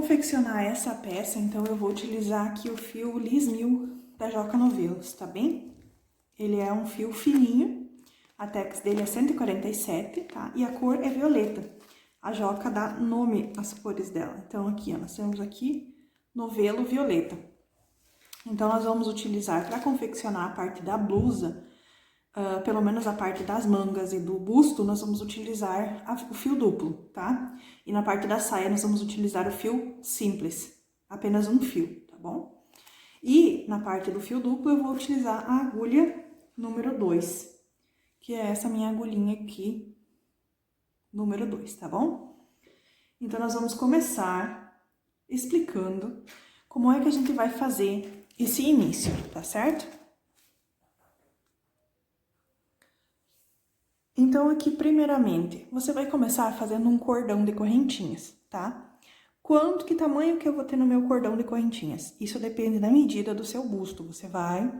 confeccionar essa peça, então eu vou utilizar aqui o fio Liz Mil da Joca Novelos, tá bem? Ele é um fio fininho, a tex dele é 147, tá? E a cor é violeta. A Joca dá nome às cores dela. Então, aqui, ó, nós temos aqui novelo violeta. Então, nós vamos utilizar para confeccionar a parte da blusa, pelo menos a parte das mangas e do busto, nós vamos utilizar o fio duplo, tá? E na parte da saia, nós vamos utilizar o fio simples, apenas um fio, tá bom? E na parte do fio duplo, eu vou utilizar a agulha número 2, que é essa minha agulhinha aqui, número 2, tá bom? Então, nós vamos começar explicando como é que a gente vai fazer esse início, tá certo? Então, aqui, primeiramente, você vai começar fazendo um cordão de correntinhas, tá? Que tamanho que eu vou ter no meu cordão de correntinhas? Isso depende da medida do seu busto. Você vai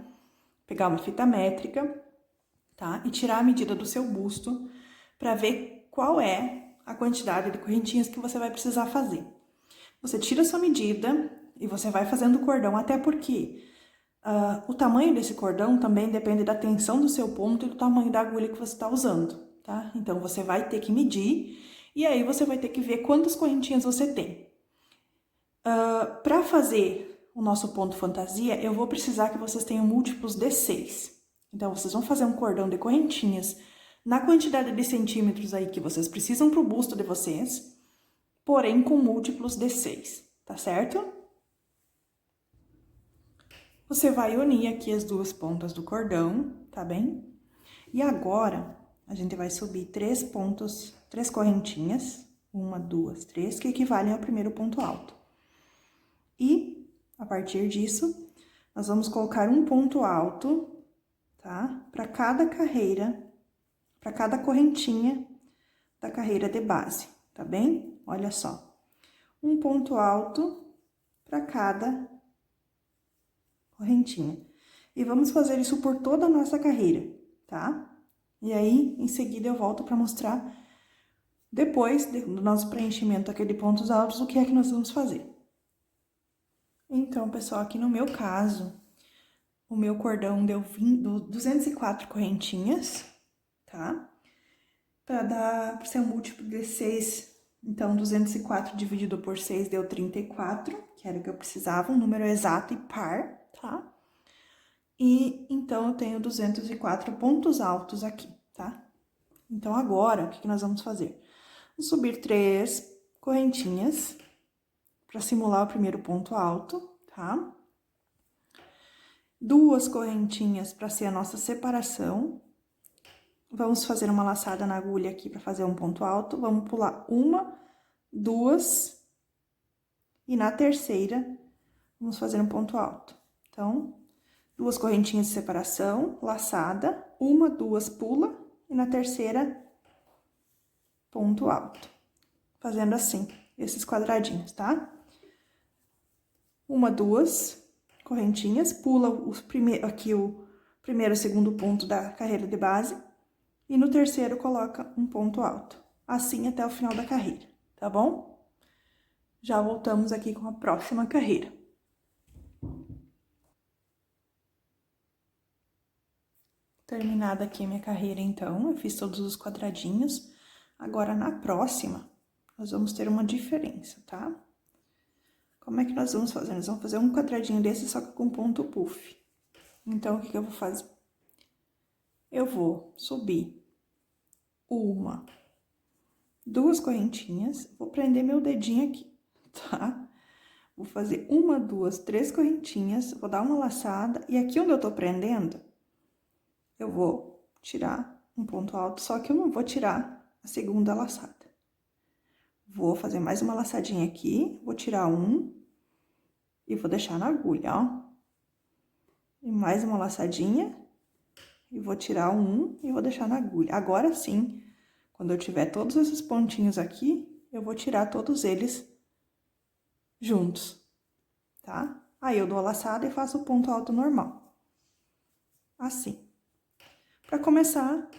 pegar uma fita métrica, tá? E tirar a medida do seu busto para ver qual é a quantidade de correntinhas que você vai precisar fazer. Você tira a sua medida e você vai fazendo o cordão, até porque o tamanho desse cordão também depende da tensão do seu ponto e do tamanho da agulha que você está usando, tá? Então, você vai ter que medir e aí você vai ter que ver quantas correntinhas você tem. Para fazer o nosso ponto fantasia, eu vou precisar que vocês tenham múltiplos de 6. Então, vocês vão fazer um cordão de correntinhas na quantidade de centímetros aí que vocês precisam para o busto de vocês, porém com múltiplos de 6, tá certo? Você vai unir aqui as duas pontas do cordão, tá bem? E agora, a gente vai subir 3 correntinhas, 1, 2, 3, que equivalem ao primeiro ponto alto. E, a partir disso, nós vamos colocar um ponto alto, tá? Para cada carreira, para cada correntinha da carreira de base, tá bem? Olha só, um ponto alto para cada correntinha. E vamos fazer isso por toda a nossa carreira, tá? E aí, em seguida, eu volto para mostrar, depois do nosso preenchimento aqui de pontos altos, o que é que nós vamos fazer. Então, pessoal, aqui no meu caso, o meu cordão deu 204 correntinhas, tá? Para ser um múltiplo de 6, então, 204 dividido por 6 deu 34, que era o que eu precisava, um número exato e par, tá? E, então, eu tenho 204 pontos altos aqui, tá? Então, agora, o que nós vamos fazer? Vamos subir 3 correntinhas para simular o primeiro ponto alto, tá? 2 correntinhas para ser a nossa separação. Vamos fazer uma laçada na agulha aqui para fazer um ponto alto. Vamos pular 1, 2, e na terceira, vamos fazer um ponto alto. Então, 2 correntinhas de separação, laçada, 1, 2, pula, e na terceira, ponto alto. Fazendo assim, esses quadradinhos, tá? 1, 2 correntinhas, pula aqui o primeiro e segundo ponto da carreira de base, e no terceiro coloca um ponto alto. Assim até o final da carreira, tá bom? Já voltamos aqui com a próxima carreira. Terminada aqui a minha carreira, então, eu fiz todos os quadradinhos. Agora, na próxima, nós vamos ter uma diferença, tá? Como é que nós vamos fazer? Nós vamos fazer um quadradinho desse, só que com ponto puff. Então, o que eu vou fazer? Eu vou subir 1, 2 correntinhas, vou prender meu dedinho aqui, tá? Vou fazer 1, 2, 3 correntinhas, vou dar uma laçada, e aqui onde eu tô prendendo, eu vou tirar um ponto alto, só que eu não vou tirar a segunda laçada. Vou fazer mais uma laçadinha aqui, vou tirar um e vou deixar na agulha, ó. E mais uma laçadinha, e vou tirar um e vou deixar na agulha. Agora sim, quando eu tiver todos esses pontinhos aqui, eu vou tirar todos eles juntos, tá? Aí, eu dou a laçada e faço o ponto alto normal. Assim. Para começar,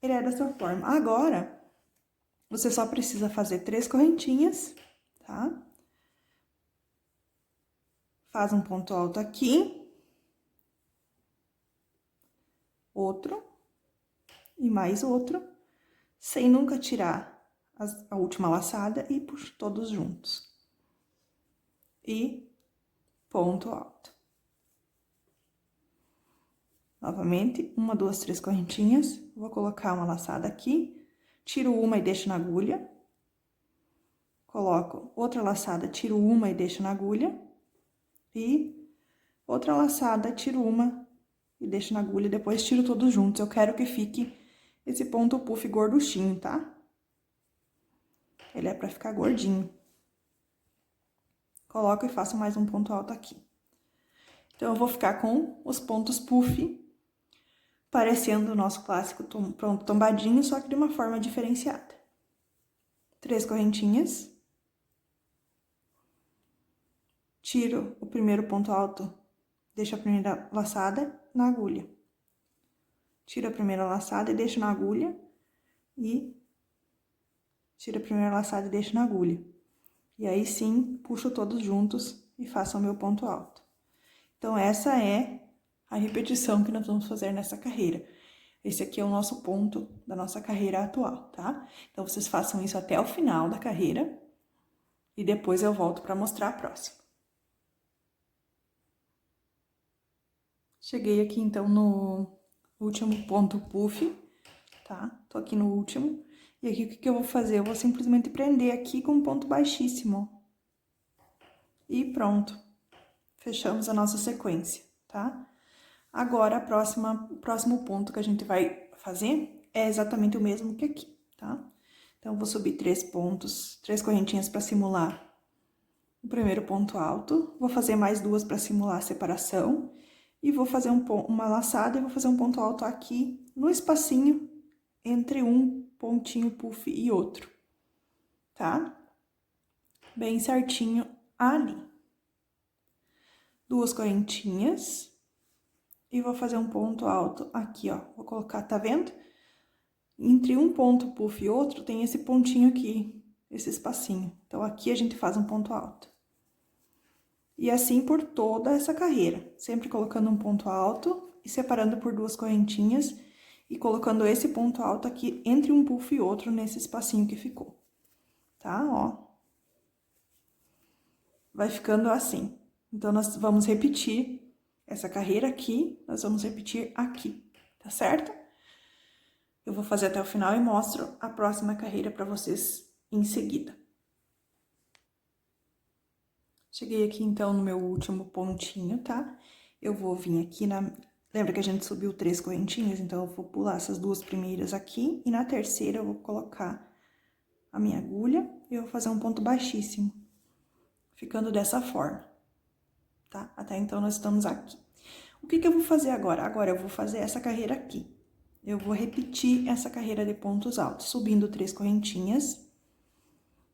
ele é dessa forma. Agora, você só precisa fazer 3 correntinhas, tá? faz um ponto alto aqui, outro, e mais outro, sem nunca tirar a última laçada e puxo todos juntos. E ponto alto. Novamente, 1, 2, 3 correntinhas, vou colocar uma laçada aqui, tiro uma e deixo na agulha, coloco outra laçada, tiro uma e deixo na agulha, e outra laçada, tiro uma e deixo na agulha, depois tiro todos juntos. Eu quero que fique esse ponto puff gorduchinho, tá? Ele é pra ficar gordinho. Coloco e faço mais um ponto alto aqui. Então, eu vou ficar com os pontos puff, parecendo o nosso clássico pronto tombadinho, só que de uma forma diferenciada. 3 correntinhas. Tiro o primeiro ponto alto, deixo a primeira laçada na agulha. Tiro a primeira laçada e deixo na agulha. E tiro a primeira laçada e deixo na agulha. E aí, sim, puxo todos juntos e faço o meu ponto alto. Então, essa é a repetição que nós vamos fazer nessa carreira. Esse aqui é o nosso ponto da nossa carreira atual, tá? Então, vocês façam isso até o final da carreira. E depois eu volto para mostrar a próxima. Cheguei aqui, então, no último ponto puff, tá? Tô aqui no último. E aqui, o que eu vou fazer? Eu vou simplesmente prender aqui com um ponto baixíssimo. E pronto. Fechamos a nossa sequência, tá? Agora, o próximo ponto que a gente vai fazer é exatamente o mesmo que aqui, tá? Então, eu vou subir 3 pontos, 3 correntinhas para simular o primeiro ponto alto. Vou fazer mais 2 para simular a separação. E vou fazer uma laçada e vou fazer um ponto alto aqui no espacinho entre um pontinho puff e outro, tá? Bem certinho ali. 2 correntinhas. E vou fazer um ponto alto aqui, ó. Vou colocar, tá vendo? Entre um ponto puff e outro, tem esse pontinho aqui, esse espacinho. Então, aqui a gente faz um ponto alto. E assim por toda essa carreira, sempre colocando um ponto alto e separando por 2 correntinhas e colocando esse ponto alto aqui entre um puff e outro nesse espacinho que ficou, tá? Ó. Vai ficando assim. Então, nós vamos repetir essa carreira aqui, nós vamos repetir aqui, tá certo? Eu vou fazer até o final e mostro a próxima carreira pra vocês em seguida. Cheguei aqui, então, no meu último pontinho, tá? Eu vou vir aqui na... Lembra que a gente subiu 3 correntinhas? Então, eu vou pular essas 2 primeiras aqui. E na terceira, eu vou colocar a minha agulha e eu vou fazer um ponto baixíssimo. Ficando dessa forma, tá? Até então, nós estamos aqui. O que eu vou fazer agora? Agora, eu vou fazer essa carreira aqui. Eu vou repetir essa carreira de pontos altos, subindo 3 correntinhas.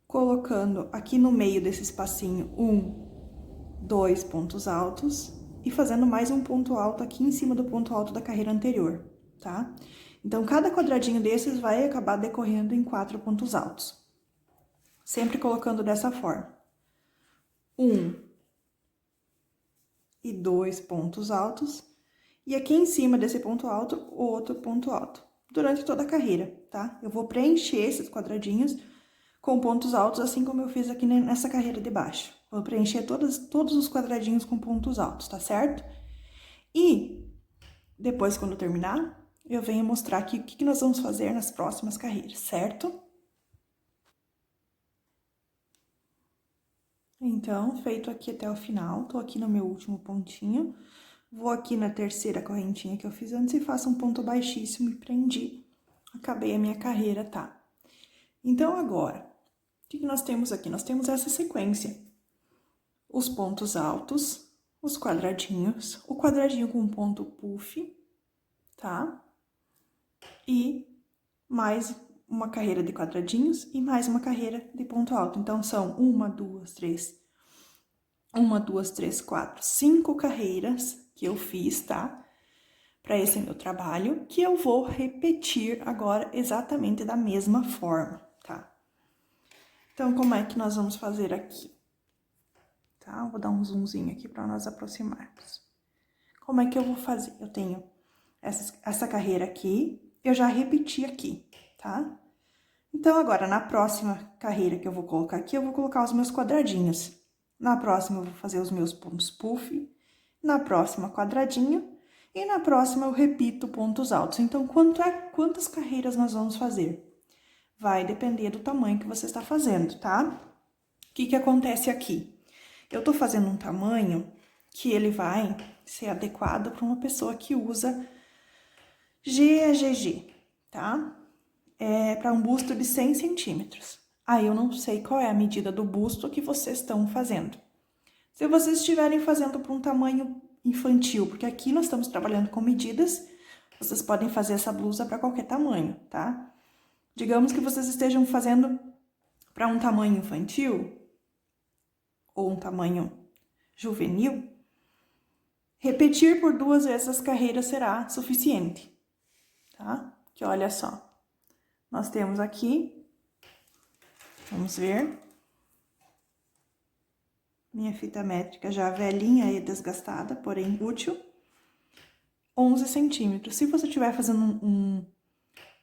Colocando aqui no meio desse espacinho 1, 2 pontos altos e fazendo mais um ponto alto aqui em cima do ponto alto da carreira anterior, tá? Então, cada quadradinho desses vai acabar decorrendo em 4 pontos altos. Sempre colocando dessa forma. 1 e 2 pontos altos. E aqui em cima desse ponto alto, outro ponto alto. Durante toda a carreira, tá? Eu vou preencher esses quadradinhos com pontos altos, assim como eu fiz aqui nessa carreira de baixo. Vou preencher todos os quadradinhos com pontos altos, tá certo? E depois, quando terminar, eu venho mostrar aqui o que nós vamos fazer nas próximas carreiras, certo? Então, feito aqui até o final, tô aqui no meu último pontinho. Vou aqui na terceira correntinha que eu fiz antes e faço um ponto baixíssimo e prendi. Acabei a minha carreira, tá? Então, agora... O que nós temos aqui? Nós temos essa sequência. Os pontos altos, os quadradinhos, o quadradinho com ponto puff, tá? E mais uma carreira de quadradinhos e mais uma carreira de ponto alto. Então, são 1, 2, 3, 4, 5 carreiras que eu fiz, tá? Para esse meu trabalho, que eu vou repetir agora exatamente da mesma forma, tá? Então, como é que nós vamos fazer aqui? tá? Vou dar um zoomzinho aqui para nós aproximarmos. Como é que eu vou fazer? Eu tenho essa carreira aqui, eu já repeti aqui, tá? Então, agora, na próxima carreira que eu vou colocar aqui, eu vou colocar os meus quadradinhos. Na próxima, eu vou fazer os meus pontos puff. Na próxima, quadradinho. E na próxima, eu repito pontos altos. Então, quantas carreiras nós vamos fazer? Vai depender do tamanho que você está fazendo, tá? O que acontece aqui? Eu tô fazendo um tamanho que ele vai ser adequado para uma pessoa que usa G a GG, tá? É para um busto de 100 centímetros. Aí eu não sei qual é a medida do busto que vocês estão fazendo. Se vocês estiverem fazendo para um tamanho infantil, porque aqui nós estamos trabalhando com medidas, vocês podem fazer essa blusa para qualquer tamanho, tá? Digamos que vocês estejam fazendo para um tamanho infantil ou um tamanho juvenil, repetir por 2 vezes as carreiras será suficiente, tá? Que olha só. Nós temos aqui, vamos ver, minha fita métrica já velhinha e desgastada, porém útil, 11 centímetros. Se você estiver fazendo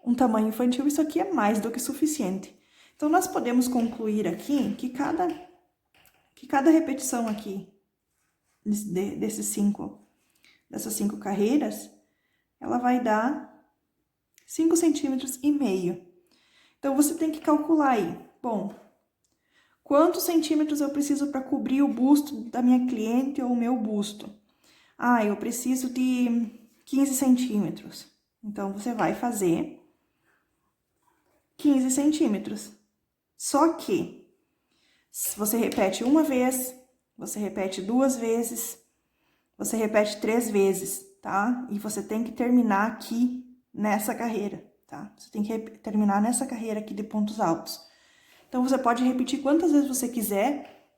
um tamanho infantil, isso aqui é mais do que suficiente. Então, nós podemos concluir aqui que cada repetição aqui dessas 5 carreiras, ela vai dar 5,5 centímetros. Então, você tem que calcular aí. Bom, quantos centímetros eu preciso para cobrir o busto da minha cliente ou o meu busto? Ah, eu preciso de 15 centímetros. Então, você vai fazer 15 centímetros. Só que, se você repete uma vez, você repete 2 vezes, você repete 3 vezes, tá? E você tem que terminar aqui nessa carreira, tá? Você tem que terminar nessa carreira aqui de pontos altos. Então, você pode repetir quantas vezes você quiser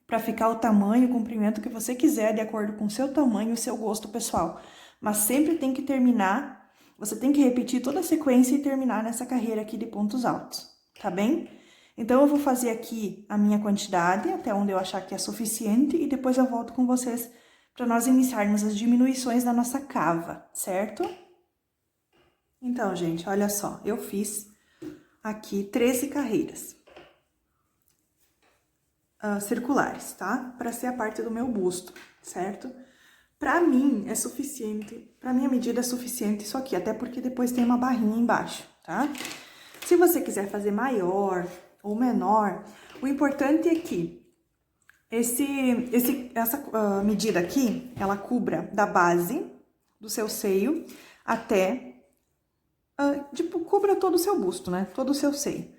para ficar o tamanho, o comprimento que você quiser, de acordo com o seu tamanho e o seu gosto pessoal. Mas sempre tem que terminar, você tem que repetir toda a sequência e terminar nessa carreira aqui de pontos altos, tá bem? Então, eu vou fazer aqui a minha quantidade, até onde eu achar que é suficiente, e depois eu volto com vocês para nós iniciarmos as diminuições da nossa cava, certo? Então, gente, olha só, eu fiz aqui 13 carreiras circulares, tá? Para ser a parte do meu busto, certo? Pra mim é suficiente, pra minha medida é suficiente isso aqui, até porque depois tem uma barrinha embaixo, tá? Se você quiser fazer maior ou menor, o importante é que essa medida aqui, ela cubra da base do seu seio até, cubra todo o seu busto, né? Todo o seu seio.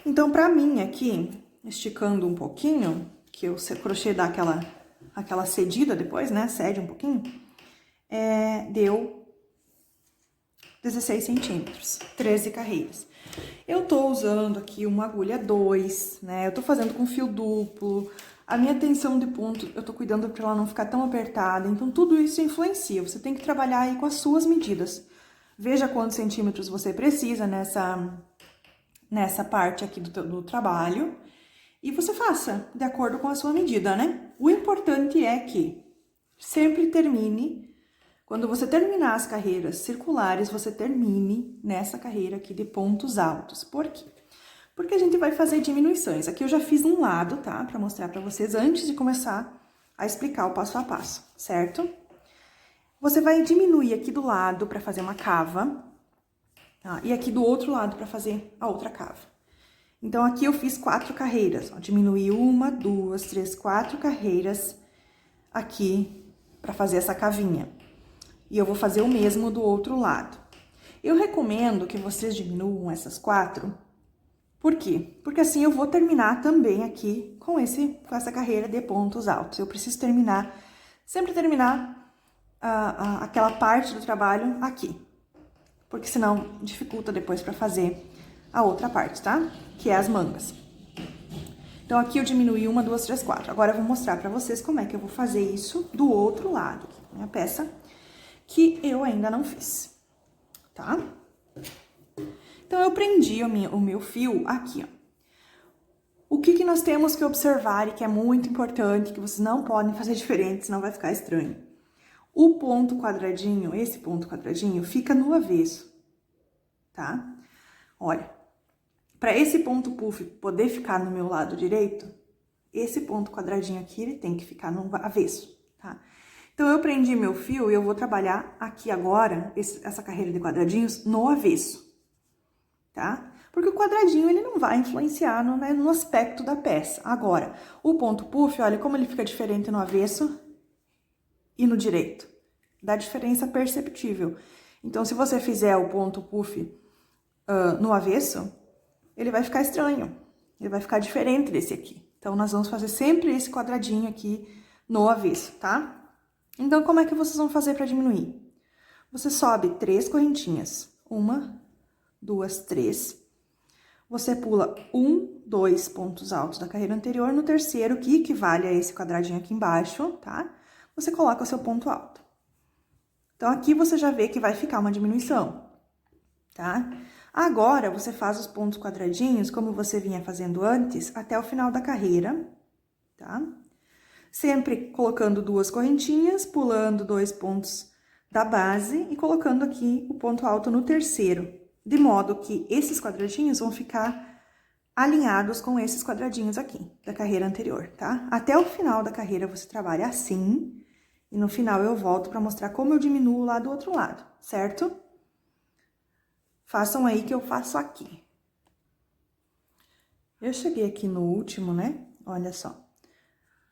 Então, pra mim aqui, esticando um pouquinho, que o crochê dá aquela cedida depois, né? Cede um pouquinho, deu 16 centímetros, 13 carreiras. Eu tô usando aqui uma agulha 2, né? Eu tô fazendo com fio duplo. A minha tensão de ponto, eu tô cuidando pra ela não ficar tão apertada. Então, tudo isso influencia. Você tem que trabalhar aí com as suas medidas. Veja quantos centímetros você precisa nessa parte aqui do trabalho. E você faça de acordo com a sua medida, né? O importante é que sempre termine, quando você terminar as carreiras circulares, você termine nessa carreira aqui de pontos altos. Por quê? Porque a gente vai fazer diminuições. Aqui eu já fiz um lado, tá? Pra mostrar pra vocês antes de começar a explicar o passo a passo, certo? Você vai diminuir aqui do lado pra fazer uma cava, tá? E aqui do outro lado pra fazer a outra cava. Então, aqui eu fiz 4 carreiras, ó, diminuí 1, 2, 3, 4 carreiras aqui pra fazer essa cavinha. E eu vou fazer o mesmo do outro lado. Eu recomendo que vocês diminuam essas 4, por quê? Porque assim eu vou terminar também aqui com essa carreira de pontos altos. Eu preciso sempre terminar aquela parte do trabalho aqui, porque senão dificulta depois pra fazer a outra parte, tá? Que é as mangas. Então, aqui eu diminuí 1, 2, 3, 4. Agora, eu vou mostrar pra vocês como é que eu vou fazer isso do outro lado. Minha peça, que eu ainda não fiz, tá? Então, eu prendi o meu fio aqui, ó. O que nós temos que observar e que é muito importante, que vocês não podem fazer diferente, senão vai ficar estranho. O ponto quadradinho, esse ponto quadradinho, fica no avesso, tá? Olha, para esse ponto puff poder ficar no meu lado direito, esse ponto quadradinho aqui, ele tem que ficar no avesso, tá? Então, eu prendi meu fio e eu vou trabalhar aqui agora, essa carreira de quadradinhos, no avesso, tá? Porque o quadradinho, ele não vai influenciar no aspecto da peça. Agora, o ponto puff, olha como ele fica diferente no avesso e no direito. Dá diferença perceptível. Então, se você fizer o ponto puff no avesso, ele vai ficar estranho. Ele vai ficar diferente desse aqui. Então, nós vamos fazer sempre esse quadradinho aqui no avesso, tá? Então, como é que vocês vão fazer para diminuir? Você sobe 3 correntinhas. 1, 2, 3. Você pula 1, 2 pontos altos da carreira anterior. No terceiro, que equivale a esse quadradinho aqui embaixo, tá? Você coloca o seu ponto alto. Então, aqui você já vê que vai ficar uma diminuição, tá? Agora, você faz os pontos quadradinhos, como você vinha fazendo antes, até o final da carreira, tá? Sempre colocando 2 correntinhas, pulando 2 pontos da base e colocando aqui o ponto alto no terceiro, de modo que esses quadradinhos vão ficar alinhados com esses quadradinhos aqui, da carreira anterior, tá? Até o final da carreira você trabalha assim, e no final eu volto para mostrar como eu diminuo lá do outro lado, certo? Façam aí que eu faço aqui. Eu cheguei aqui no último, né? Olha só.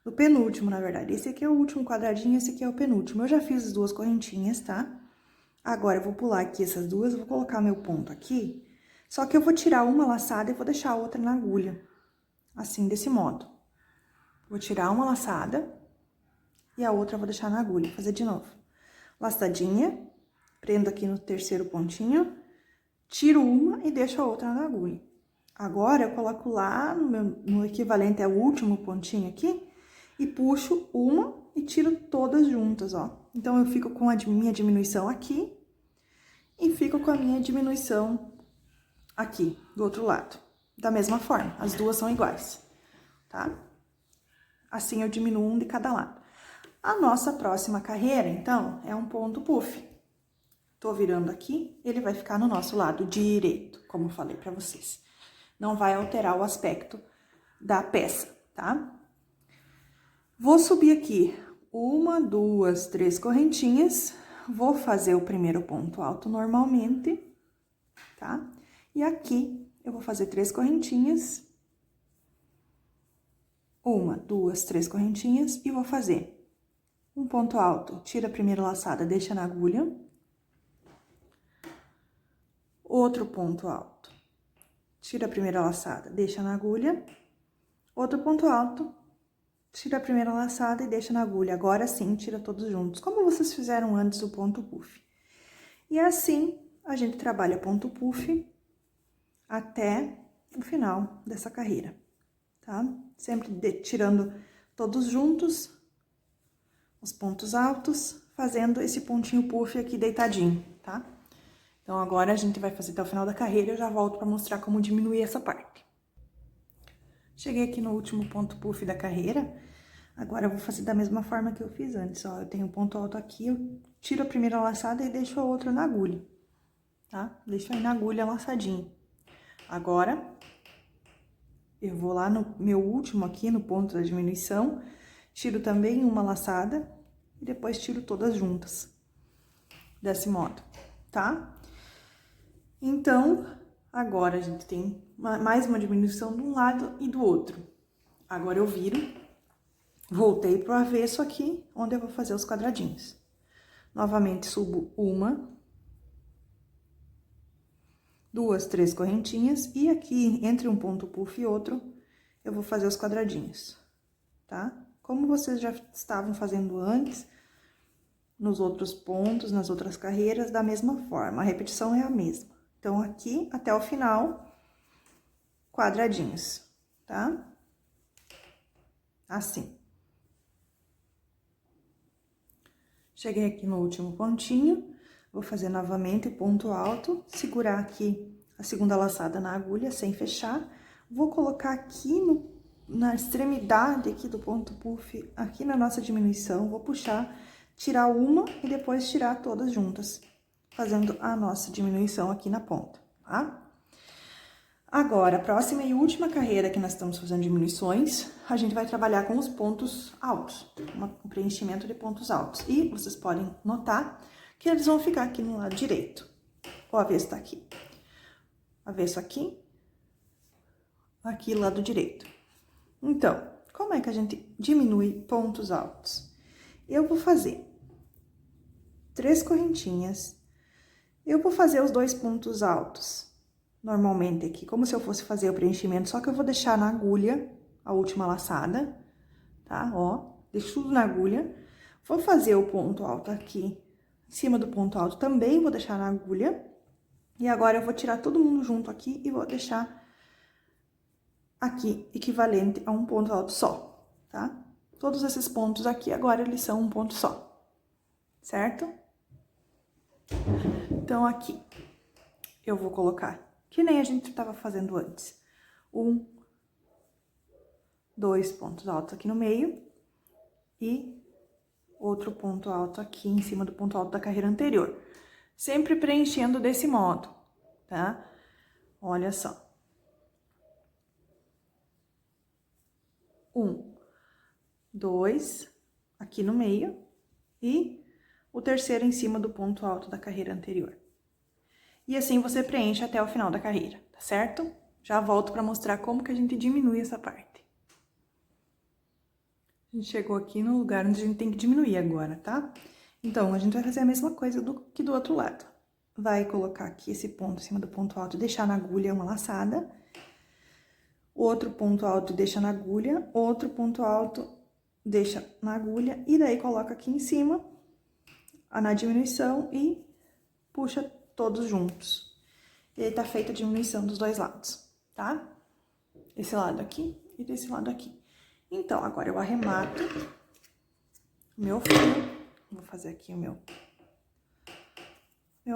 No penúltimo, na verdade. Esse aqui é o último quadradinho, esse aqui é o penúltimo. Eu já fiz as 2 correntinhas, tá? Agora, eu vou pular aqui essas duas, vou colocar meu ponto aqui. Só que eu vou tirar uma laçada e vou deixar a outra na agulha. Assim, desse modo. Vou tirar uma laçada e a outra eu vou deixar na agulha. Vou fazer de novo. Laçadinha, prendo aqui no terceiro pontinho, tiro uma e deixo a outra na agulha. Agora, eu coloco lá no equivalente ao último pontinho aqui e puxo uma e tiro todas juntas, ó. Então, eu fico com a minha diminuição aqui e fico com a minha diminuição aqui, do outro lado. Da mesma forma, as duas são iguais, tá? Assim, eu diminuo um de cada lado. A nossa próxima carreira, então, é um ponto puff. Tô virando aqui, ele vai ficar no nosso lado direito, como eu falei pra vocês. Não vai alterar o aspecto da peça, tá? Vou subir aqui 1, 2, 3 correntinhas, vou fazer o primeiro ponto alto normalmente, tá? E aqui, eu vou fazer 3 correntinhas, 1, 2, 3 correntinhas, e vou fazer um ponto alto, tira a primeira laçada, deixa na agulha, outro ponto alto, tira a primeira laçada, deixa na agulha, outro ponto alto, tira a primeira laçada e deixa na agulha. Agora sim, tira todos juntos, como vocês fizeram antes o ponto puff. E assim, a gente trabalha ponto puff até o final dessa carreira, tá? Sempre tirando todos juntos, os pontos altos, fazendo esse pontinho puff aqui deitadinho, tá? Então, agora a gente vai fazer até o final da carreira e eu já volto pra mostrar como diminuir essa parte. Cheguei aqui no último ponto puff da carreira, agora eu vou fazer da mesma forma que eu fiz antes, ó. Eu tenho um ponto alto aqui, eu tiro a primeira laçada e deixo a outra na agulha, tá? Deixo aí na agulha laçadinho. Agora, eu vou lá no meu último aqui, no ponto da diminuição, tiro também uma laçada e depois tiro todas juntas, desse modo, tá? Então, agora a gente tem mais uma diminuição de um lado e do outro. Agora eu viro, voltei pro avesso aqui, onde eu vou fazer os quadradinhos. Novamente, subo 1, 2, 3 correntinhas, e aqui, entre um ponto puff e outro, eu vou fazer os quadradinhos, tá? Como vocês já estavam fazendo antes, nos outros pontos, nas outras carreiras, da mesma forma, a repetição é a mesma. Então, aqui, até o final, quadradinhos, tá? Assim. Cheguei aqui no último pontinho, vou fazer novamente o ponto alto, segurar aqui a segunda laçada na agulha sem fechar, Vou colocar aqui na extremidade aqui do ponto puff, aqui na nossa diminuição, vou puxar, tirar uma e depois tirar todas juntas, fazendo a nossa diminuição aqui na ponta, tá? Agora, a próxima e última carreira que nós estamos fazendo diminuições, a gente vai trabalhar com os pontos altos, um preenchimento de pontos altos. E vocês podem notar que eles vão ficar aqui no lado direito. O avesso tá aqui. Avesso aqui. Aqui, lado direito. Então, como é que a gente diminui pontos altos? Eu vou fazer 3 correntinhas. Eu vou fazer os 2 pontos altos, normalmente aqui, como se eu fosse fazer o preenchimento, só que eu vou deixar na agulha a última laçada, tá? Ó, deixo tudo na agulha. Vou fazer o ponto alto aqui, em cima do ponto alto também vou deixar na agulha. E agora eu vou tirar todo mundo junto aqui e vou deixar aqui equivalente a um ponto alto só, tá? Todos esses pontos aqui agora eles são um ponto só, certo? Então, aqui eu vou colocar, que nem a gente estava fazendo antes, 1, 2 pontos altos aqui no meio e outro ponto alto aqui em cima do ponto alto da carreira anterior. Sempre preenchendo desse modo, tá? Olha só. 1, 2, aqui no meio, e o terceiro em cima do ponto alto da carreira anterior. E assim você preenche até o final da carreira, tá certo? Já volto para mostrar como que a gente diminui essa parte. A gente chegou aqui no lugar onde a gente tem que diminuir agora, tá? Então, a gente vai fazer a mesma coisa que do outro lado. Vai colocar aqui esse ponto em cima do ponto alto e deixar na agulha uma laçada. Outro ponto alto deixa na agulha, outro ponto alto deixa na agulha, e daí coloca aqui em cima, na diminuição, e puxa todos juntos. E aí tá feita a diminuição dos dois lados, tá? Esse lado aqui e desse lado aqui. Então, agora eu arremato o meu fio, vou fazer aqui o meu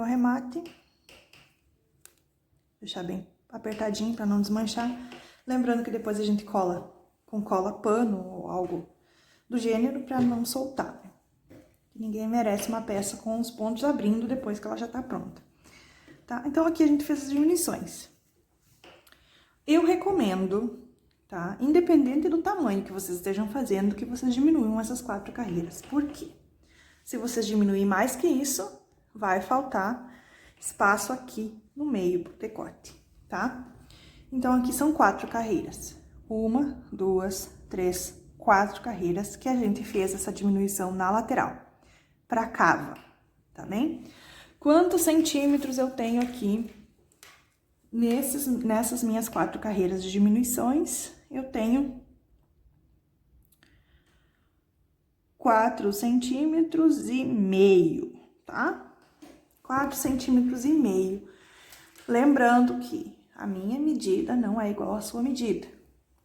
arremate, deixar bem apertadinho pra não desmanchar. Lembrando que depois a gente cola com cola pano ou algo do gênero pra não soltar, né? Ninguém merece uma peça com os pontos abrindo depois que ela já tá pronta, tá? Então, aqui a gente fez as diminuições. Eu recomendo, tá? Independente do tamanho que vocês estejam fazendo, que vocês diminuam essas 4 carreiras. Por quê? Se vocês diminuírem mais que isso, vai faltar espaço aqui no meio pro decote, tá? Então, aqui são 4 carreiras. 1, 2, 3, 4 carreiras que a gente fez essa diminuição na lateral, pra cava, tá bem? Quantos centímetros eu tenho aqui nessas minhas 4 carreiras de diminuições? Eu tenho 4,5 centímetros, tá? 4,5 centímetros. Lembrando que a minha medida não é igual à sua medida.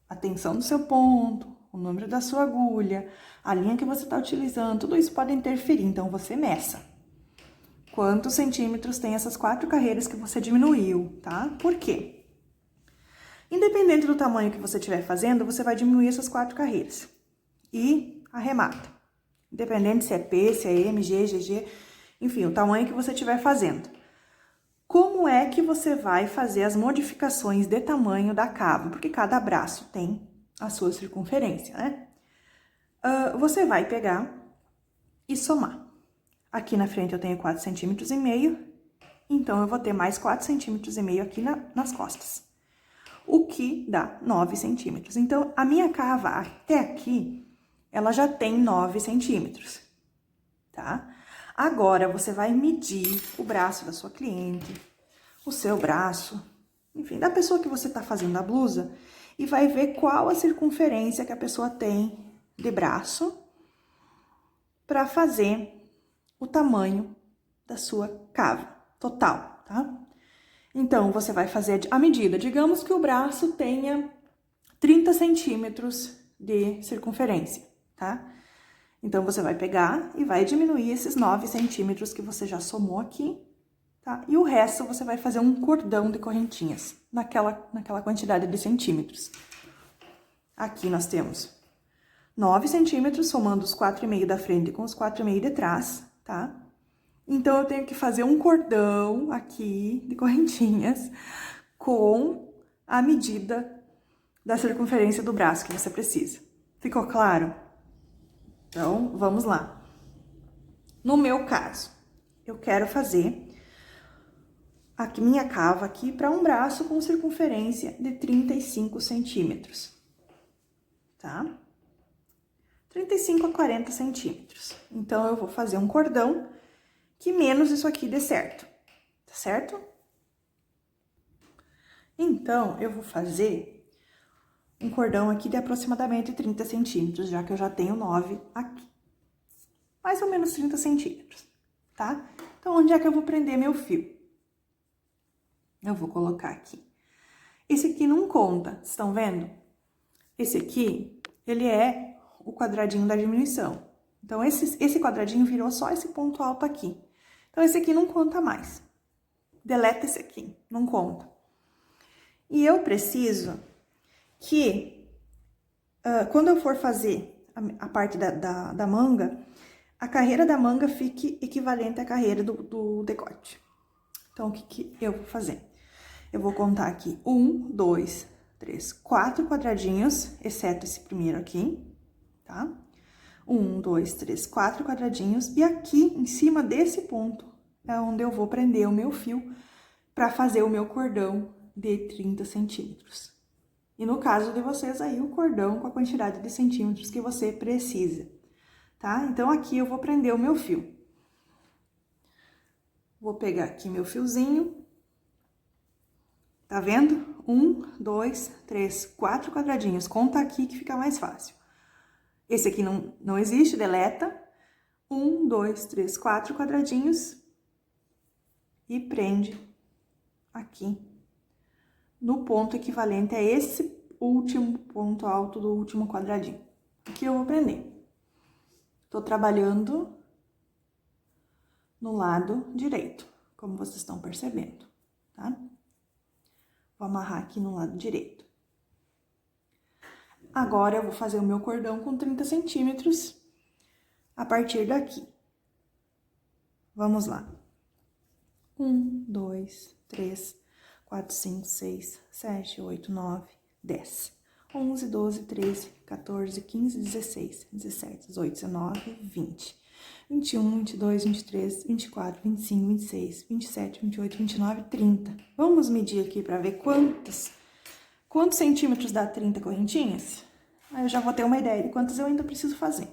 A tensão do seu ponto, o número da sua agulha, a linha que você está utilizando, tudo isso pode interferir, então você meça. Quantos centímetros tem essas 4 carreiras que você diminuiu, tá? Por quê? Independente do tamanho que você estiver fazendo, você vai diminuir essas 4 carreiras. E arremata. Independente se é P, se é M, G, GG, enfim, o tamanho que você estiver fazendo. Como é que você vai fazer as modificações de tamanho da cava? Porque cada braço tem a sua circunferência, né? Você vai pegar e somar. Aqui na frente eu tenho 4,5 centímetros, então eu vou ter mais 4,5 centímetros aqui nas costas. O que dá 9 centímetros. Então, a minha cava até aqui, ela já tem 9 centímetros, tá? Agora, você vai medir o braço da sua cliente, o seu braço, enfim, da pessoa que você tá fazendo a blusa, e vai ver qual a circunferência que a pessoa tem de braço para fazer o tamanho da sua cava total, tá? Então, você vai fazer a medida. Digamos que o braço tenha 30 centímetros de circunferência, tá? Então, você vai pegar e vai diminuir esses 9 centímetros que você já somou aqui tá? E o resto você vai fazer um cordão de correntinhas, naquela quantidade de centímetros. Aqui nós temos 9 centímetros, somando os 4,5 da frente com os 4,5 de trás, tá? Então, eu tenho que fazer um cordão aqui de correntinhas com a medida da circunferência do braço que você precisa. Ficou claro? Então, vamos lá. No meu caso, eu quero fazer aqui minha cava aqui para um braço com circunferência de 35 centímetros, tá? 35 a 40 centímetros. Então, eu vou fazer um cordão que menos isso aqui dê certo, tá certo? Então, eu vou fazer um cordão aqui de aproximadamente 30 centímetros, já que eu já tenho 9 aqui. Mais ou menos 30 centímetros, tá? Então, onde é que eu vou prender meu fio? Eu vou colocar aqui. Esse aqui não conta, vocês estão vendo? Esse aqui, ele é o quadradinho da diminuição. Então, esse quadradinho virou só esse ponto alto aqui. Então, esse aqui não conta mais. Deleta esse aqui, não conta. E eu preciso que, quando eu for fazer a parte da manga, a carreira da manga fique equivalente à carreira do decote. Então, o que eu vou fazer? Eu vou contar aqui 1, 2, 3, 4 quadradinhos, exceto esse primeiro aqui, tá? 1, 2, 3, 4 quadradinhos. E aqui, em cima desse ponto, é onde eu vou prender o meu fio para fazer o meu cordão de 30 centímetros. E no caso de vocês aí, o cordão com a quantidade de centímetros que você precisa, tá? Então, aqui eu vou prender o meu fio. Vou pegar aqui meu fiozinho. Tá vendo? 1, 2, 3, 4 quadradinhos. Conta aqui que fica mais fácil. Esse aqui não existe, deleta. 1, 2, 3, 4 quadradinhos. E prende aqui no ponto equivalente a esse último ponto alto do último quadradinho. Aqui eu vou prender. Tô trabalhando no lado direito, como vocês estão percebendo, tá? Vou amarrar aqui no lado direito. Agora, eu vou fazer o meu cordão com 30 centímetros a partir daqui. Vamos lá. 1, 2, 3, 4, 5, 6, 7, 8, 9, 10. 11, 12, 13, 14, 15, 16, 17, 18, 19, 20. 21, 22, 23, 24, 25, 26, 27, 28, 29, 30. Vamos medir aqui para ver quantos centímetros dá 30 correntinhas? Aí eu já vou ter uma ideia de quantas eu ainda preciso fazer.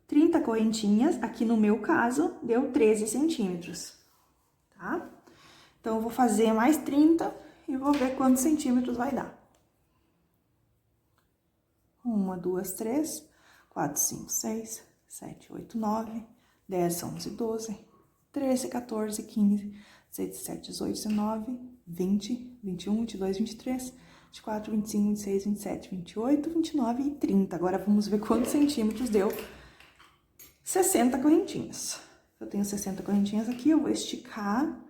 30 correntinhas, aqui no meu caso, deu 13 centímetros, tá? Então, eu vou fazer mais 30 e vou ver quantos centímetros vai dar. 1, 2, 3, 4, 5, 6, 7, 8, 9, 10, 11, 12, 13, 14, 15, 16, 17, 18, 19, 20, 21, 22, 23, 24, 25, 26, 27, 28, 29 e 30. Agora, vamos ver quantos centímetros deu 60 correntinhas. Eu tenho 60 correntinhas aqui, eu vou esticar.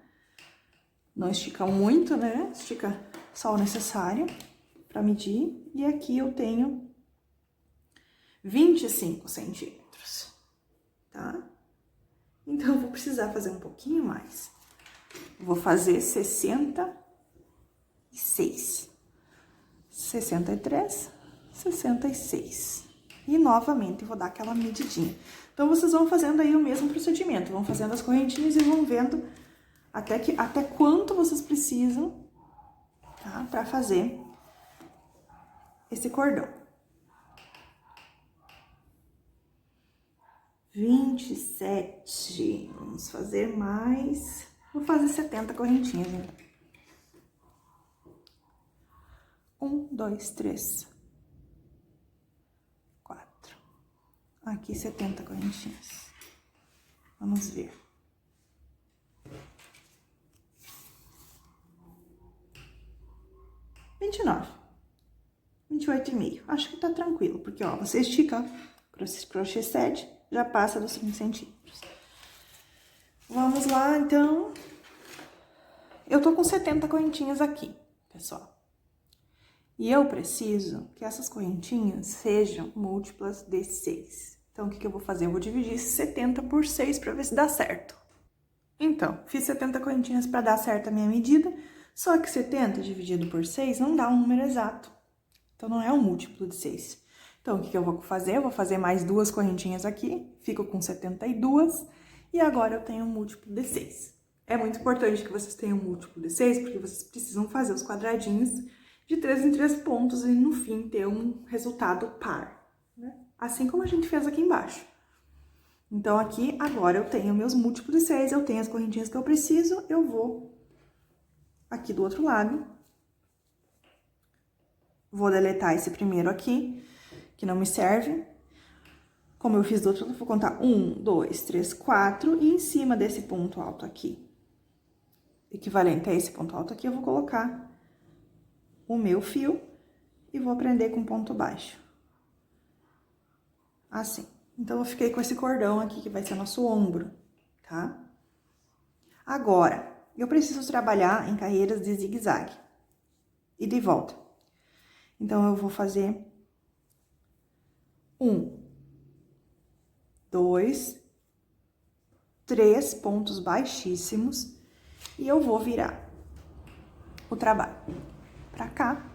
Não estica muito, né? Estica só o necessário para medir. E aqui eu tenho 25 centímetros, tá? Então, eu vou precisar fazer um pouquinho mais. Vou fazer 66, 63, 66. E, novamente, vou dar aquela medidinha. Então, vocês vão fazendo aí o mesmo procedimento. Vão fazendo as correntinhas e vão vendo até quanto vocês precisam, tá? Pra fazer esse cordão. 27. Vamos fazer mais. Vou fazer 70 correntinhas, né? 1, 2, 3, 4. Aqui 70 correntinhas. Vamos ver. 29. 28,5. Acho que tá tranquilo, porque, ó, você estica, crochê cede, já passa dos 5 centímetros. Vamos lá, então. Eu tô com 70 correntinhas aqui, pessoal. E eu preciso que essas correntinhas sejam múltiplas de 6. Então, o que eu vou fazer? Eu vou dividir esse 70 por 6 para ver se dá certo. Então, fiz 70 correntinhas para dar certo a minha medida, só que 70 dividido por 6 não dá um número exato. Então, não é um múltiplo de 6. Então, o que eu vou fazer? Eu vou fazer mais 2 correntinhas aqui, fico com 72, e agora eu tenho um múltiplo de 6. É muito importante que vocês tenham um múltiplo de 6, porque vocês precisam fazer os quadradinhos de 3 em 3 pontos e, no fim, ter um resultado par, né? Assim como a gente fez aqui embaixo. Então, aqui, agora, eu tenho meus múltiplos de 6, eu tenho as correntinhas que eu preciso, eu vou aqui do outro lado. Vou deletar esse primeiro aqui, que não me serve. Como eu fiz do outro, eu vou contar 1, 2, 3, 4, e em cima desse ponto alto aqui, equivalente a esse ponto alto aqui, eu vou colocar o meu fio e vou prender com ponto baixo. Assim. Então, eu fiquei com esse cordão aqui, que vai ser nosso ombro, tá? Agora, eu preciso trabalhar em carreiras de zigue-zague e de volta. Então, eu vou fazer 1, 2, 3 pontos baixíssimos e eu vou virar o trabalho pra cá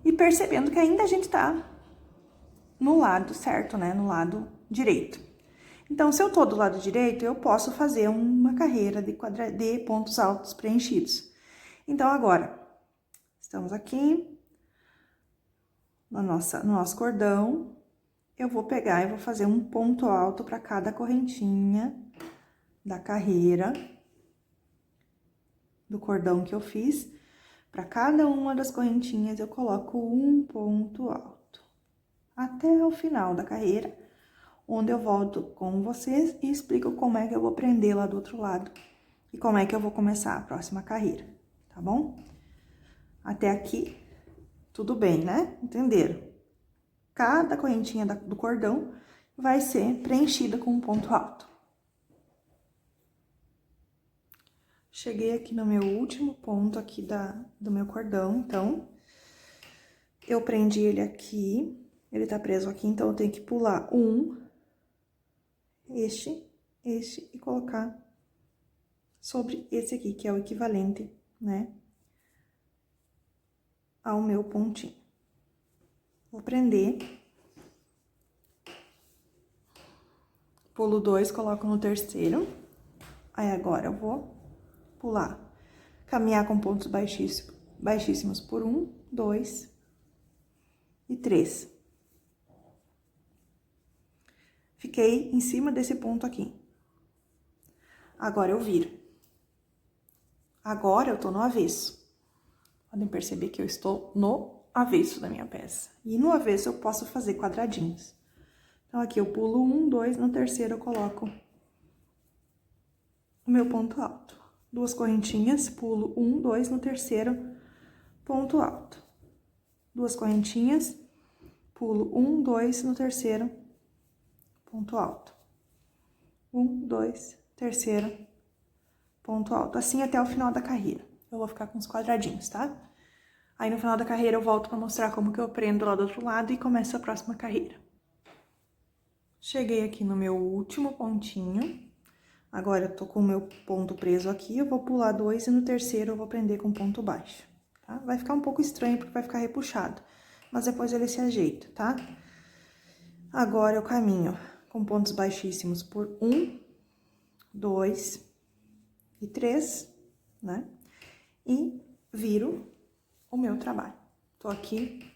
e percebendo que ainda a gente tá no lado certo, né? No lado direito. Então, se eu tô do lado direito, eu posso fazer uma carreira de pontos altos preenchidos. Então, agora, estamos aqui no nosso cordão. Eu vou pegar e vou fazer um ponto alto para cada correntinha da carreira do cordão que eu fiz. Para cada uma das correntinhas, eu coloco um ponto alto. Até o final da carreira, onde eu volto com vocês e explico como é que eu vou prender lá do outro lado. E como é que eu vou começar a próxima carreira, tá bom? Até aqui, tudo bem, né? Entenderam? Cada correntinha do cordão vai ser preenchida com um ponto alto. Cheguei aqui no meu último ponto aqui do meu cordão, então, eu prendi ele aqui, ele tá preso aqui, então eu tenho que pular este e colocar sobre esse aqui, que é o equivalente, né, ao meu pontinho. Vou prender. Pulo 2, coloco no terceiro. Aí, agora, eu vou pular, caminhar com pontos baixíssimos por 1, 2 e 3. Fiquei em cima desse ponto aqui. Agora, eu viro. Agora, eu tô no avesso. Podem perceber que eu estou no avesso da minha peça. E no avesso, eu posso fazer quadradinhos. Então, aqui eu pulo 1, 2, no terceiro eu coloco o meu ponto alto. 2 correntinhas, pulo 1, 2, no terceiro, ponto alto. 2 correntinhas, pulo 1, 2, no terceiro, ponto alto. 1, 2, terceiro, ponto alto. Assim até o final da carreira. Eu vou ficar com os quadradinhos, tá? Aí, no final da carreira, eu volto pra mostrar como que eu prendo lá do outro lado e começo a próxima carreira. Cheguei aqui no meu último pontinho. Agora, eu tô com o meu ponto preso aqui, eu vou pular 2 e no terceiro eu vou prender com ponto baixo, tá? Vai ficar um pouco estranho porque vai ficar repuxado, mas depois ele se ajeita, tá? Agora, eu caminho com pontos baixíssimos por 1, 2 e 3, né? E viro o meu trabalho. Tô aqui,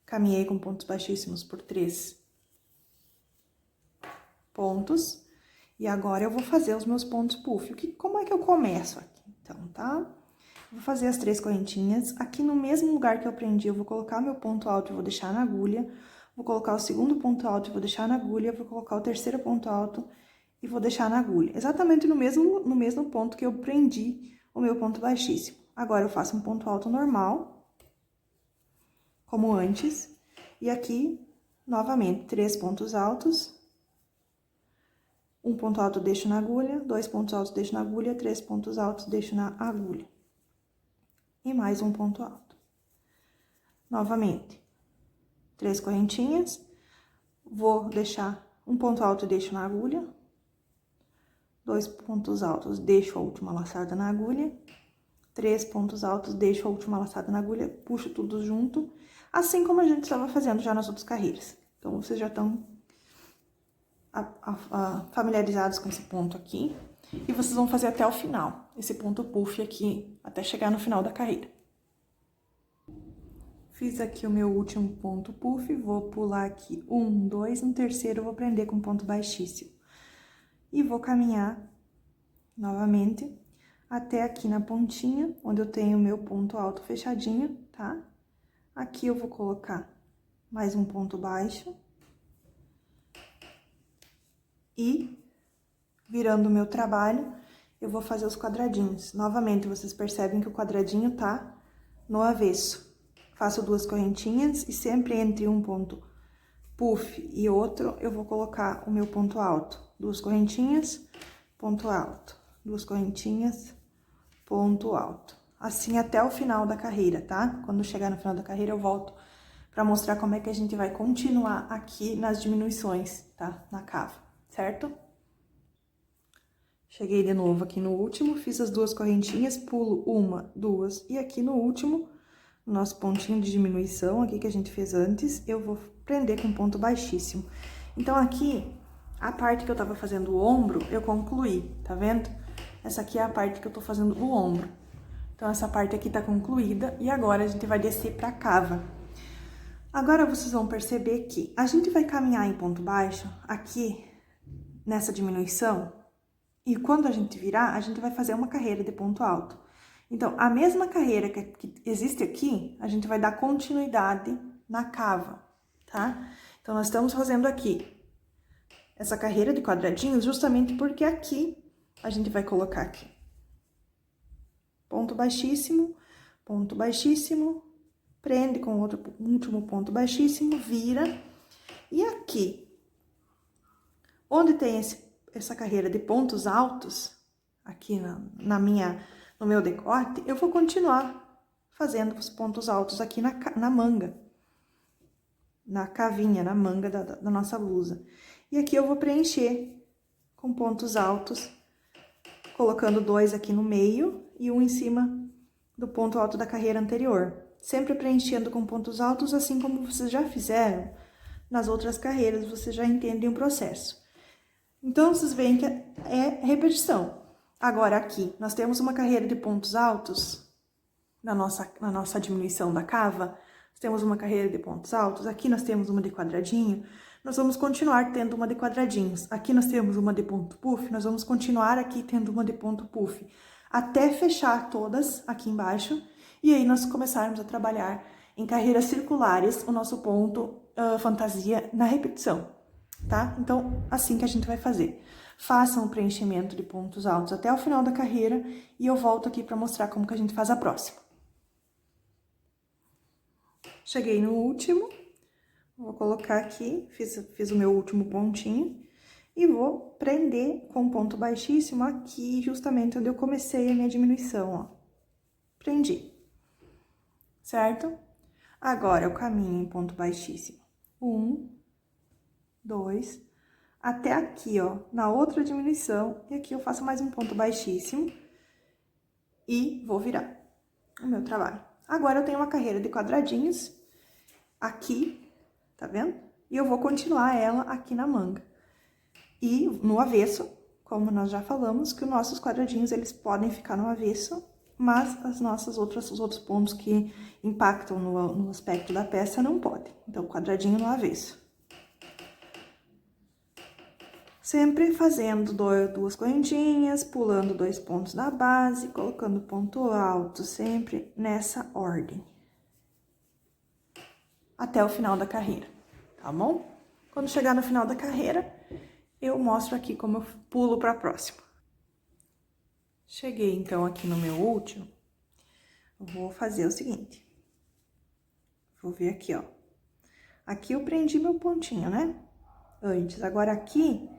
caminhei com pontos baixíssimos por 3 pontos, e agora eu vou fazer os meus pontos puff. Como é que eu começo aqui? Então, tá? Vou fazer as 3 correntinhas. Aqui no mesmo lugar que eu prendi, eu vou colocar meu ponto alto e vou deixar na agulha. Vou colocar o segundo ponto alto e vou deixar na agulha. Vou colocar o terceiro ponto alto e vou deixar na agulha. Exatamente no mesmo ponto que eu prendi o meu ponto baixíssimo. Agora, eu faço um ponto alto normal, como antes. E aqui, novamente, 3 pontos altos Um ponto alto deixo na agulha, 2 pontos altos deixo na agulha, 3 pontos altos deixo na agulha. E mais um ponto alto. Novamente, 3 correntinhas, vou deixar um ponto alto e deixo na agulha, 2 pontos altos, deixo a última laçada na agulha, 3 pontos altos, deixo a última laçada na agulha, puxo tudo junto, assim como a gente estava fazendo já nas outras carreiras. Então, vocês já estão familiarizados com esse ponto aqui, e vocês vão fazer até o final, esse ponto puff aqui, até chegar no final da carreira. Fiz aqui o meu último ponto puff, vou pular aqui 1, 2, no terceiro eu vou prender com ponto baixíssimo. E vou caminhar novamente até aqui na pontinha, onde eu tenho o meu ponto alto fechadinho, tá? Aqui eu vou colocar mais um ponto baixo. E, virando o meu trabalho, eu vou fazer os quadradinhos. Novamente, vocês percebem que o quadradinho tá no avesso. Faço 2 correntinhas e sempre entre um ponto puff e outro, eu vou colocar o meu ponto alto. 2 correntinhas, ponto alto. 2 correntinhas, ponto alto. Assim até o final da carreira, tá? Quando chegar no final da carreira, eu volto pra mostrar como é que a gente vai continuar aqui nas diminuições, tá? Na cava, certo? Cheguei de novo aqui no último, fiz as 2 correntinhas, pulo 1, 2, e aqui no último, nosso pontinho de diminuição aqui que a gente fez antes, eu vou prender com ponto baixíssimo. Então, aqui, a parte que eu tava fazendo o ombro, eu concluí, tá vendo? Essa aqui é a parte que eu tô fazendo o ombro. Então, essa parte aqui tá concluída, e agora a gente vai descer pra cava. Agora, vocês vão perceber que a gente vai caminhar em ponto baixo, aqui, nessa diminuição, e quando a gente virar, a gente vai fazer uma carreira de ponto alto. Então, a mesma carreira que existe aqui, a gente vai dar continuidade na cava, tá? Então, nós estamos fazendo aqui essa carreira de quadradinhos justamente porque aqui a gente vai colocar aqui. Ponto baixíssimo, prende com outro último ponto baixíssimo, vira. E aqui, onde tem essa carreira de pontos altos, aqui no meu decote, eu vou continuar fazendo os pontos altos aqui na manga, na cavinha, na manga da nossa blusa. E aqui eu vou preencher com pontos altos, colocando 2 aqui no meio e um em cima do ponto alto da carreira anterior. Sempre preenchendo com pontos altos, assim como vocês já fizeram nas outras carreiras, vocês já entendem o processo. Então, vocês veem que é repetição. Agora, aqui, nós temos uma carreira de pontos altos na nossa diminuição da cava. Nós temos uma carreira de pontos altos. Aqui nós temos uma de quadradinho. Nós vamos continuar tendo uma de quadradinhos. Aqui nós temos uma de ponto puff. Nós vamos continuar aqui tendo uma de ponto puff. Até fechar todas aqui embaixo. E aí, nós começarmos a trabalhar em carreiras circulares o nosso ponto fantasia na repetição. Tá? Então, assim que a gente vai fazer. Façam o preenchimento de pontos altos até o final da carreira e eu volto aqui para mostrar como que a gente faz a próxima. Cheguei no último, vou colocar aqui, fiz o meu último pontinho e vou prender com ponto baixíssimo aqui, justamente onde eu comecei a minha diminuição, ó. Prendi, certo? Agora, eu caminho em ponto baixíssimo. 1, 2, até aqui, ó, na outra diminuição, e aqui eu faço mais um ponto baixíssimo e vou virar o meu trabalho. Agora, eu tenho uma carreira de quadradinhos aqui, tá vendo? E eu vou continuar ela aqui na manga. E no avesso, como nós já falamos, que os nossos quadradinhos, eles podem ficar no avesso, mas os outros pontos que impactam no aspecto da peça não podem. Então, quadradinho no avesso. Sempre fazendo 2 correntinhas, pulando 2 pontos da base, colocando ponto alto, sempre nessa ordem. Até o final da carreira, tá bom? Quando chegar no final da carreira, eu mostro aqui como eu pulo para a próxima. Cheguei, então, aqui no meu último, eu vou fazer o seguinte. Vou ver aqui, ó. Aqui eu prendi meu pontinho, né? Antes, agora aqui...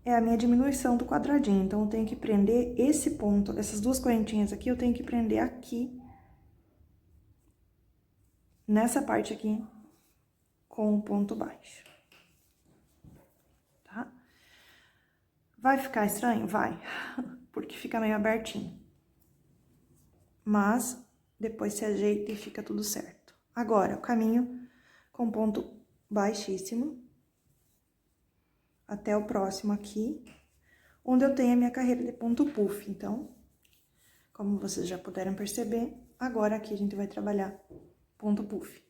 é a minha diminuição do quadradinho. Então, eu tenho que prender esse ponto, essas duas correntinhas aqui, eu tenho que prender aqui, nessa parte aqui, com o ponto baixo. Tá? Vai ficar estranho? Vai, porque fica meio abertinho. Mas, depois se ajeita e fica tudo certo. Agora, o caminho com ponto baixíssimo, até o próximo aqui, onde eu tenho a minha carreira de ponto puff. Então, como vocês já puderam perceber, agora aqui a gente vai trabalhar ponto puff.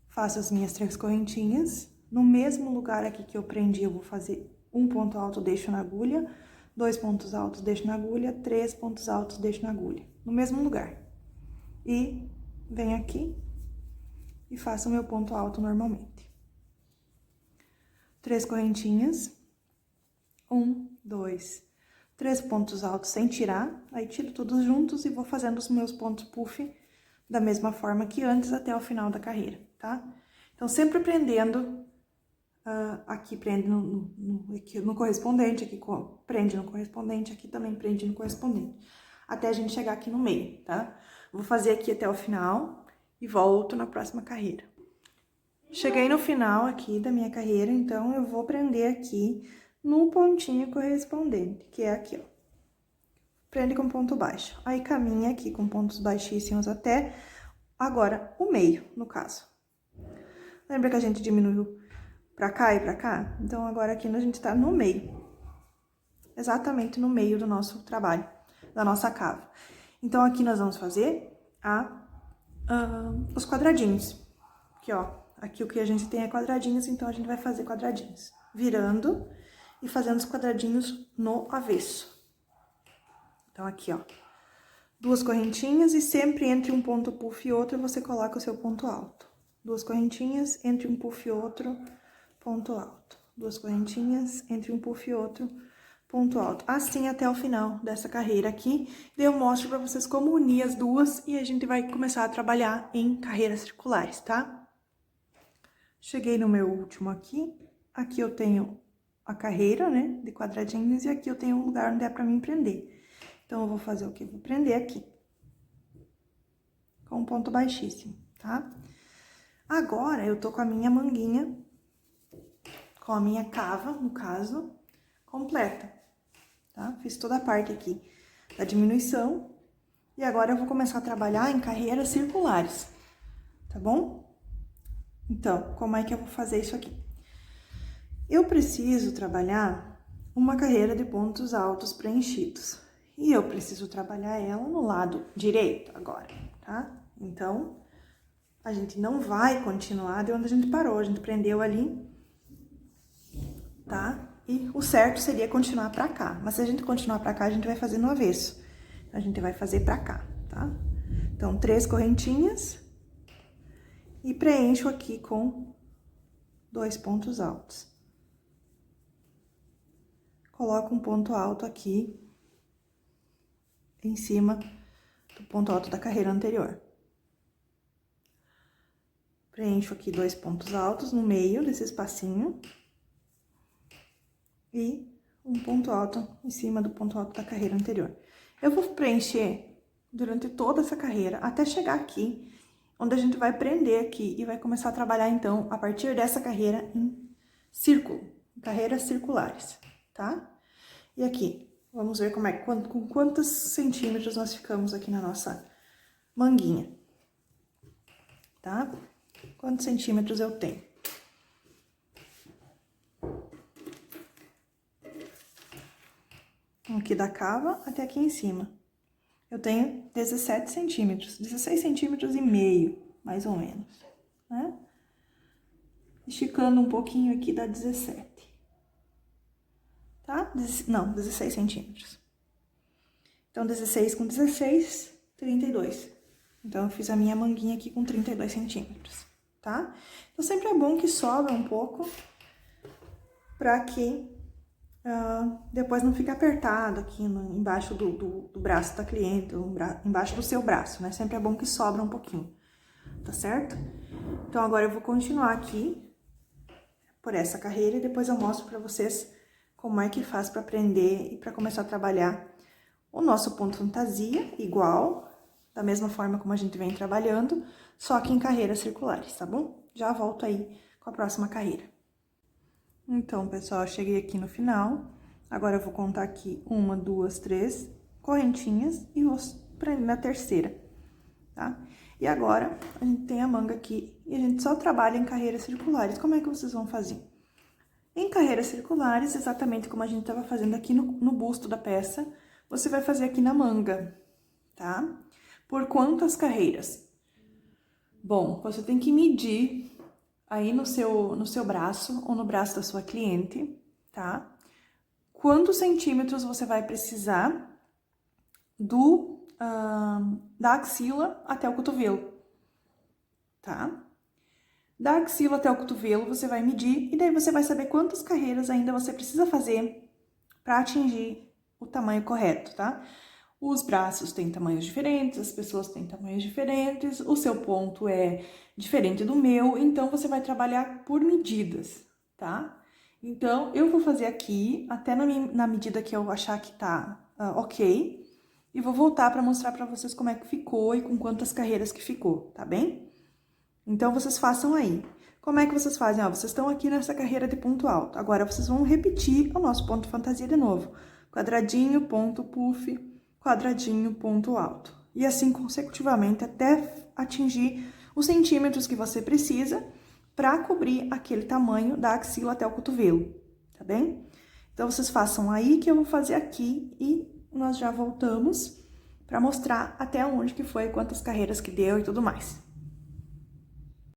Faço as minhas 3 correntinhas. No mesmo lugar aqui que eu prendi, eu vou fazer um ponto alto, deixo na agulha, 2 pontos altos, deixo na agulha, 3 pontos altos, deixo na agulha. No mesmo lugar. E venho aqui e faço o meu ponto alto normalmente. 3 correntinhas, 1, 2, 3 pontos altos sem tirar, aí tiro todos juntos e vou fazendo os meus pontos puff da mesma forma que antes até o final da carreira, tá? Então, sempre prendendo, aqui prende no correspondente, aqui prende no correspondente, aqui também prende no correspondente, até a gente chegar aqui no meio, tá? Vou fazer aqui até o final e volto na próxima carreira. Cheguei no final aqui da minha carreira, então, eu vou prender aqui no pontinho correspondente, que é aqui, ó. Prende com ponto baixo. Aí, caminha aqui com pontos baixíssimos até, agora, o meio, no caso. Lembra que a gente diminuiu pra cá e pra cá? Então, agora aqui a gente tá no meio. Exatamente no meio do nosso trabalho, da nossa cava. Então, aqui nós vamos fazer os quadradinhos. Aqui, ó. Aqui o que a gente tem é quadradinhos, então a gente vai fazer quadradinhos. Virando e fazendo os quadradinhos no avesso. Então, aqui, ó. 2 correntinhas e sempre entre um ponto puff e outro, você coloca o seu ponto alto. 2 correntinhas, entre um puff e outro, ponto alto. 2 correntinhas, entre um puff e outro, ponto alto. Assim até o final dessa carreira aqui. Daí eu mostro pra vocês como unir as duas e a gente vai começar a trabalhar em carreiras circulares, tá? Cheguei no meu último aqui. Aqui eu tenho a carreira, né, de quadradinhos, e aqui eu tenho um lugar onde é pra mim prender. Então, eu vou fazer o quê? Vou prender aqui. Com um ponto baixíssimo, tá? Agora, eu tô com a minha manguinha, com a minha cava, no caso, completa, tá? Fiz toda a parte aqui da diminuição. E agora, eu vou começar a trabalhar em carreiras circulares, tá bom? Então, como é que eu vou fazer isso aqui? Eu preciso trabalhar uma carreira de pontos altos preenchidos. E eu preciso trabalhar ela no lado direito agora, tá? Então, a gente não vai continuar de onde a gente parou. A gente prendeu ali, tá? E o certo seria continuar pra cá. Mas se a gente continuar pra cá, a gente vai fazer no avesso. A gente vai fazer pra cá, tá? Então, 3 correntinhas. E preencho aqui com 2 pontos altos. Coloco um ponto alto aqui em cima do ponto alto da carreira anterior. Preencho aqui 2 pontos altos no meio desse espacinho. E um ponto alto em cima do ponto alto da carreira anterior. Eu vou preencher durante toda essa carreira, até chegar aqui, onde a gente vai prender aqui e vai começar a trabalhar, então, a partir dessa carreira em círculo, carreiras circulares, tá? E aqui, vamos ver com quantos centímetros nós ficamos aqui na nossa manguinha, tá? Quantos centímetros eu tenho? Aqui da cava até aqui em cima. Eu tenho 17 centímetros, 16 centímetros e meio, mais ou menos, né? Esticando um pouquinho aqui dá 17. Tá? Não, 16 centímetros. Então, 16 com 16, 32. Então, eu fiz a minha manguinha aqui com 32 centímetros, tá? Então, sempre é bom que sobra um pouco pra que depois não fique apertado aqui embaixo do braço da cliente, embaixo do seu braço, né? Sempre é bom que sobra um pouquinho, tá certo? Então, agora eu vou continuar aqui. por essa carreira e depois eu mostro pra vocês como é que faz pra aprender e pra começar a trabalhar o nosso ponto fantasia, igual, da mesma forma como a gente vem trabalhando, só que em carreiras circulares, tá bom? Já volto aí com a próxima carreira. Então, pessoal, eu cheguei aqui no final. Agora eu vou contar aqui 1, 2, 3 correntinhas e vou prender na terceira, tá? E agora, a gente tem a manga aqui e a gente só trabalha em carreiras circulares. Como é que vocês vão fazer? Em carreiras circulares, exatamente como a gente estava fazendo aqui no busto da peça, você vai fazer aqui na manga, tá? Por quantas carreiras? Bom, você tem que medir aí no seu braço ou no braço da sua cliente, tá? Quantos centímetros você vai precisar da axila até o cotovelo, tá? Da axila até o cotovelo, você vai medir e daí você vai saber quantas carreiras ainda você precisa fazer para atingir o tamanho correto, tá? Os braços têm tamanhos diferentes, as pessoas têm tamanhos diferentes, o seu ponto é diferente do meu, então você vai trabalhar por medidas, tá? Então, eu vou fazer aqui, até na medida que eu achar que tá ok, e vou voltar para mostrar para vocês como é que ficou e com quantas carreiras que ficou, tá bem? Então, vocês façam aí. Como é que vocês fazem? Ó, vocês estão aqui nessa carreira de ponto alto. Agora, vocês vão repetir o nosso ponto fantasia de novo. Quadradinho, ponto puff, quadradinho, ponto alto. E assim consecutivamente até atingir os centímetros que você precisa para cobrir aquele tamanho da axila até o cotovelo, tá bem? Então, vocês façam aí que eu vou fazer aqui e nós já voltamos para mostrar até onde que foi, quantas carreiras que deu e tudo mais.